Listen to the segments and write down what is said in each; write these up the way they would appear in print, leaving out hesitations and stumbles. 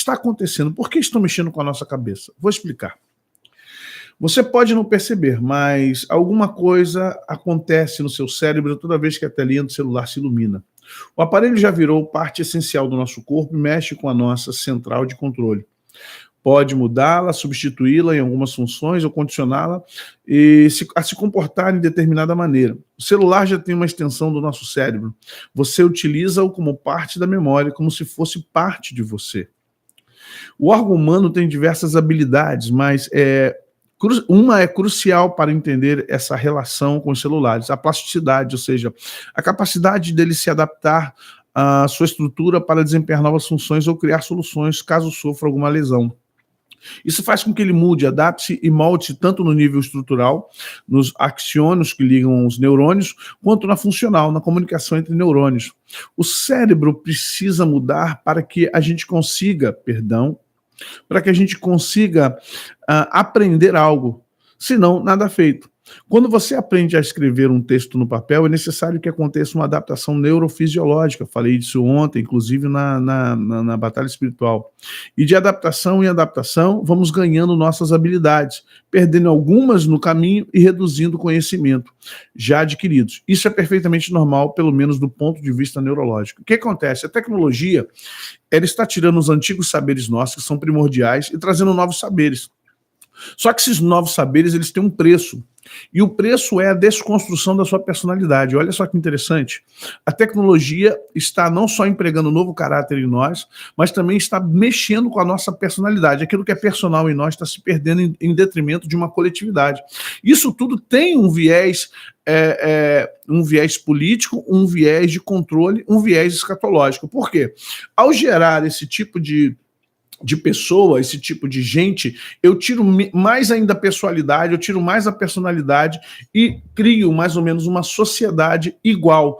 está acontecendo? Por que estão mexendo com a nossa cabeça? Vou explicar. Você pode não perceber, mas alguma coisa acontece no seu cérebro toda vez que a telinha do celular se ilumina. O aparelho já virou parte essencial do nosso corpo e mexe com a nossa central de controle. Pode mudá-la, substituí-la em algumas funções ou condicioná-la a se comportar em determinada maneira. O celular já tem uma extensão do nosso cérebro. Você utiliza-o como parte da memória, como se fosse parte de você. O órgão humano tem diversas habilidades, mas uma é crucial para entender essa relação com os celulares, a plasticidade, ou seja, a capacidade dele se adaptar à sua estrutura para desempenhar novas funções ou criar soluções caso sofra alguma lesão. Isso faz com que ele mude, adapte e molde tanto no nível estrutural, nos axônios que ligam os neurônios, quanto na funcional, na comunicação entre neurônios. O cérebro precisa mudar para que a gente consiga, aprender algo, senão nada feito. Quando você aprende a escrever um texto no papel, é necessário que aconteça uma adaptação neurofisiológica. Falei disso ontem, inclusive na Batalha Espiritual. E de adaptação em adaptação, vamos ganhando nossas habilidades, perdendo algumas no caminho e reduzindo o conhecimento já adquiridos. Isso é perfeitamente normal, pelo menos do ponto de vista neurológico. O que acontece? A tecnologia, ela está tirando os antigos saberes nossos, que são primordiais, e trazendo novos saberes. Só que esses novos saberes, eles têm um preço. E o preço é a desconstrução da sua personalidade. Olha só que interessante. A tecnologia está não só empregando um novo caráter em nós, mas também está mexendo com a nossa personalidade. Aquilo que é personal em nós está se perdendo em detrimento de uma coletividade. Isso tudo tem um viés político, um viés de controle, um viés escatológico. Por quê? Ao gerar esse tipo de pessoa, esse tipo de gente, eu tiro mais ainda a pessoalidade, eu tiro mais a personalidade e crio mais ou menos uma sociedade igual,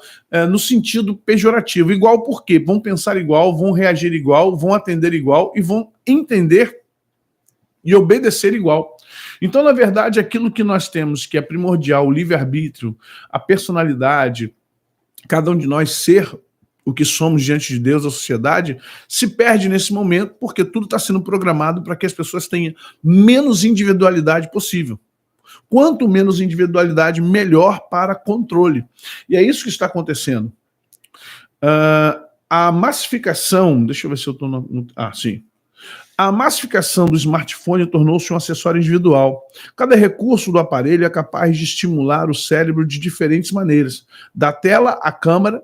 no sentido pejorativo. Igual por quê? Vão pensar igual, vão reagir igual, vão atender igual e vão entender e obedecer igual. Então, na verdade, aquilo que nós temos que é primordial, o livre-arbítrio, a personalidade, cada um de nós ser o que somos diante de Deus, a sociedade, se perde nesse momento porque tudo está sendo programado para que as pessoas tenham menos individualidade possível. Quanto menos individualidade, melhor para controle. E é isso que está acontecendo. A massificação, deixa eu ver se eu estou sim. A massificação do smartphone tornou-se um acessório individual. Cada recurso do aparelho é capaz de estimular o cérebro de diferentes maneiras. Da tela à câmera,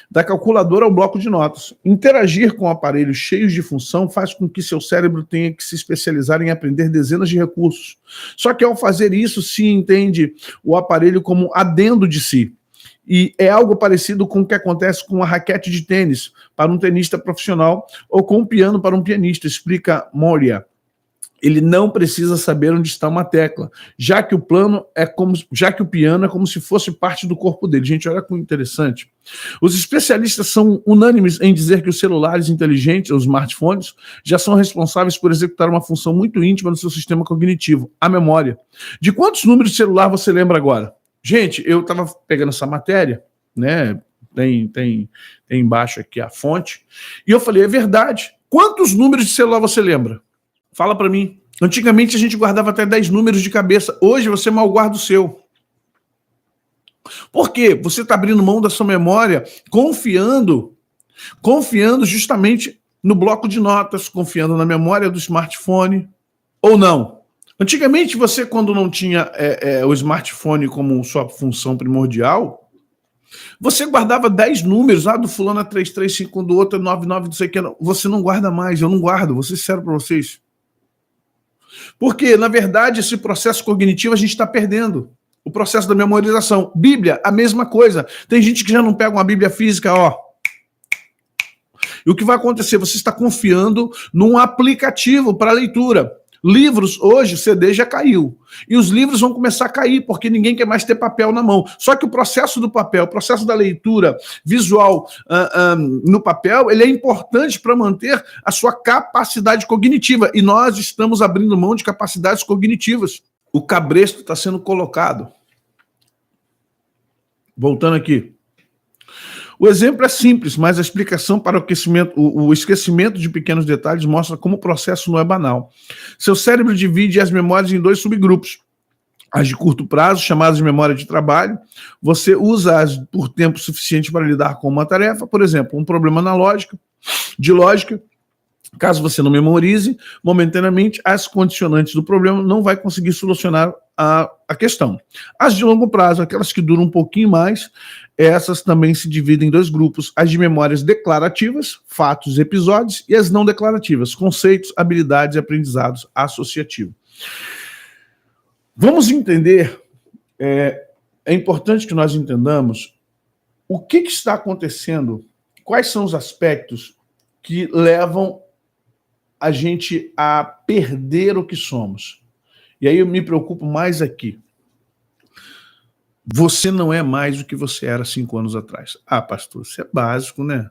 da calculadora ao bloco de notas. Interagir com aparelhos cheios de função faz com que seu cérebro tenha que se especializar em aprender dezenas de recursos. Só que ao fazer isso, se entende o aparelho como adendo de si. E é algo parecido com o que acontece com a raquete de tênis para um tenista profissional ou com um piano para um pianista, explica Moria. Ele não precisa saber onde está uma tecla, já que o piano é como se fosse parte do corpo dele. Gente, olha que interessante. Os especialistas são unânimes em dizer que os celulares inteligentes, os smartphones, já são responsáveis por executar uma função muito íntima no seu sistema cognitivo, a memória. De quantos números de celular você lembra agora? Gente, eu estava pegando essa matéria, né? Tem embaixo aqui a fonte, e eu falei, é verdade. Quantos números de celular você lembra? Fala para mim. Antigamente a gente guardava até 10 números de cabeça. Hoje você mal guarda o seu. Por quê? Você está abrindo mão da sua memória, confiando justamente no bloco de notas, confiando na memória do smartphone, ou não. Antigamente você, quando não tinha o smartphone como sua função primordial, você guardava 10 números, do fulano é 335, do outro é 99, não sei o que. Você não guarda mais, eu não guardo, vou ser sincero para vocês. Porque, na verdade, esse processo cognitivo a gente está perdendo. O processo da memorização. Bíblia, a mesma coisa. Tem gente que já não pega uma Bíblia física, E o que vai acontecer? Você está confiando num aplicativo para leitura. Livros, hoje, o CD já caiu. E os livros vão começar a cair, porque ninguém quer mais ter papel na mão. Só que o processo do papel, o processo da leitura visual no papel, ele é importante para manter a sua capacidade cognitiva. E nós estamos abrindo mão de capacidades cognitivas. O cabresto está sendo colocado. Voltando aqui. O exemplo é simples, mas a explicação para o esquecimento de pequenos detalhes mostra como o processo não é banal. Seu cérebro divide as memórias em dois subgrupos. As de curto prazo, chamadas de memória de trabalho, você usa-as por tempo suficiente para lidar com uma tarefa, por exemplo, um problema de lógica. Caso você não memorize, momentaneamente, as condicionantes do problema não vai conseguir solucionar a questão. As de longo prazo, aquelas que duram um pouquinho mais, essas também se dividem em dois grupos: as de memórias declarativas, fatos, episódios, e as não declarativas, conceitos, habilidades e aprendizados associativos. Vamos entender, é importante que nós entendamos o que está acontecendo, quais são os aspectos que levam a gente a perder o que somos. E aí eu me preocupo mais aqui. Você não é mais o que você era 5 anos atrás. Ah, pastor, isso é básico, né?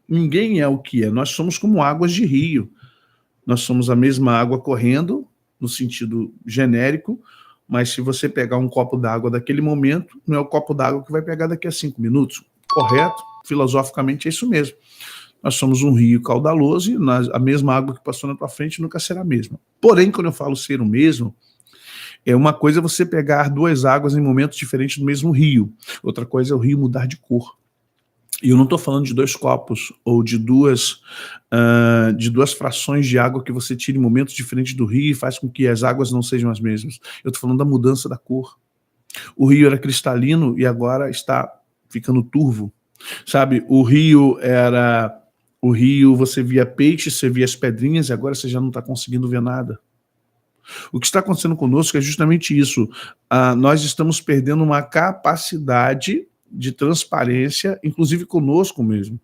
Ninguém é o que é. Nós somos como águas de rio. Nós somos a mesma água correndo, no sentido genérico, mas se você pegar um copo d'água daquele momento, não é o copo d'água que vai pegar daqui a 5 minutos. Correto? Filosoficamente é isso mesmo. Nós somos um rio caudaloso e a mesma água que passou na tua frente nunca será a mesma. Porém, quando eu falo ser o mesmo, é uma coisa você pegar duas águas em momentos diferentes do mesmo rio. Outra coisa é o rio mudar de cor. E eu não estou falando de 2 copos ou de duas frações de água que você tira em momentos diferentes do rio e faz com que as águas não sejam as mesmas. Eu estou falando da mudança da cor. O rio era cristalino e agora está ficando turvo. Sabe, o rio você via peixe, você via as pedrinhas e agora você já não está conseguindo ver nada. O que está acontecendo conosco é justamente isso. Nós estamos perdendo uma capacidade de transparência, inclusive conosco mesmo.